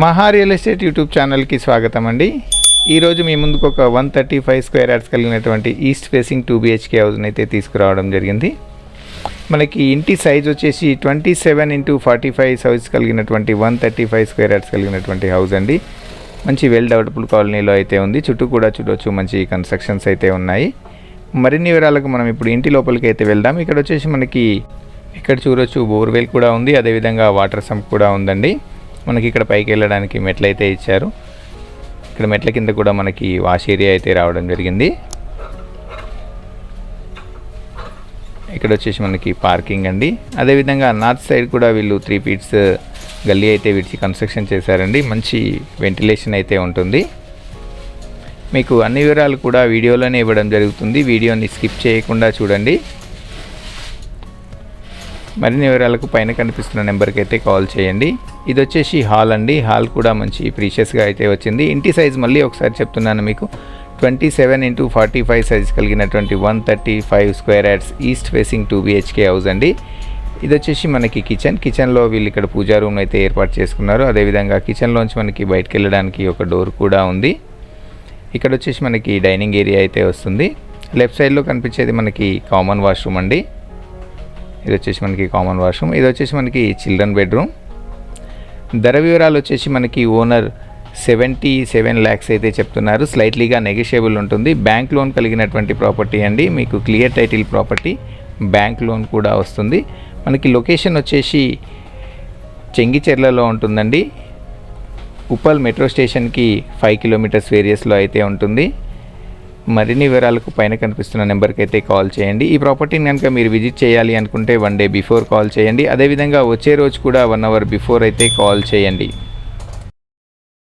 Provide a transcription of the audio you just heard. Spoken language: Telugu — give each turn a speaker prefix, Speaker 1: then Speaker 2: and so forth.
Speaker 1: మహా రియల్ ఎస్టేట్ యూట్యూబ్ ఛానల్కి స్వాగతం అండి. ఈరోజు మీ ముందుకు ఒక 135 స్క్వేర్ యార్డ్స్ కలిగినటువంటి ఈస్ట్ ఫేసింగ్ 2 BHK హౌస్ని అయితే తీసుకురావడం జరిగింది. మనకి ఇంటి సైజ్ వచ్చేసి 27x45 సైజ్ కలిగినటువంటి 135 స్క్వేర్ యార్డ్స్ కలిగినటువంటి హౌస్ అండి. మంచి వెల్ డెవలప్డ్ కాలనీలో అయితే ఉంది. చుట్టూ కూడా చూడవచ్చు మంచి కన్స్ట్రక్షన్స్ అయితే ఉన్నాయి. మరిన్ని వివరాలకు మనం ఇప్పుడు ఇంటి లోపలికి అయితే వెళ్దాం. ఇక్కడ వచ్చేసి మనకి ఇక్కడ చూడవచ్చు బోర్వెల్ కూడా ఉంది, అదేవిధంగా వాటర్ సంప్ కూడా ఉందండి. మనకి ఇక్కడ పైకి వెళ్ళడానికి మెట్లు అయితే ఇచ్చారు. ఇక్కడ మెట్ల కింద కూడా మనకి వాష్ ఏరియా అయితే రావడం జరిగింది. ఇక్కడ వచ్చేసి మనకి పార్కింగ్ అండి. అదేవిధంగా నార్త్ సైడ్ కూడా వీళ్ళు 3 feet గల్లీ అయితే విడిచి కన్స్ట్రక్షన్ చేశారండి. మంచి వెంటిలేషన్ అయితే ఉంటుంది. మీకు అన్ని వివరాలు కూడా వీడియోలోనే ఇవ్వడం జరుగుతుంది. వీడియోని స్కిప్ చేయకుండా చూడండి. మరిన్ని వివరాలకు పైన కనిపిస్తున్న నెంబర్కి అయితే కాల్ చేయండి. ఇది వచ్చేసి హాల్ అండి. హాల్ కూడా మంచి ప్రీషియస్గా అయితే వచ్చింది. ఇంటి సైజ్ మళ్ళీ ఒకసారి చెప్తున్నాను మీకు, 27x45 సైజ్ కలిగినటువంటి 135 square yards east facing 2 BHK house అండి. ఇది వచ్చేసి మనకి కిచెన్లో వీళ్ళు ఇక్కడ పూజా రూమ్ అయితే ఏర్పాటు చేసుకున్నారు. అదేవిధంగా కిచెన్లోంచి మనకి బయటకు వెళ్ళడానికి ఒక డోర్ కూడా ఉంది. ఇక్కడ వచ్చేసి మనకి డైనింగ్ ఏరియా అయితే వస్తుంది. లెఫ్ట్ సైడ్లో కనిపించేది మనకి కామన్ వాష్రూమ్ అండి. ఇది వచ్చేసి మనకి కామన్ వాష్రూమ్. ఇది వచ్చేసి మనకి చిల్డ్రన్ బెడ్రూమ్. ధర వివరాలు వచ్చేసి మనకి ఓనర్ 77 lakhs అయితే చెప్తున్నారు. స్లైట్లీగా నెగోషియబుల్ ఉంటుంది. బ్యాంక్ లోన్ కలిగినటువంటి ప్రాపర్టీ అండి. మీకు clear title property, bank loan కూడా వస్తుంది. మనకి లొకేషన్ వచ్చేసి చెంగిచెర్లలో ఉంటుందండి. ఉప్పల్ మెట్రో స్టేషన్కి 5 kilometers రేడియస్లో అయితే ఉంటుంది. మరిన్ని వివరాలకు పైన కనిపిస్తున్న నెంబర్కి అయితే కాల్ చేయండి. ఈ ప్రాపర్టీని కనుక మీరు విజిట్ చేయాలి అనుకుంటే 1 day బిఫోర్ కాల్ చేయండి. అదేవిధంగా వచ్చే రోజు కూడా 1 hour బిఫోర్ అయితే కాల్ చేయండి.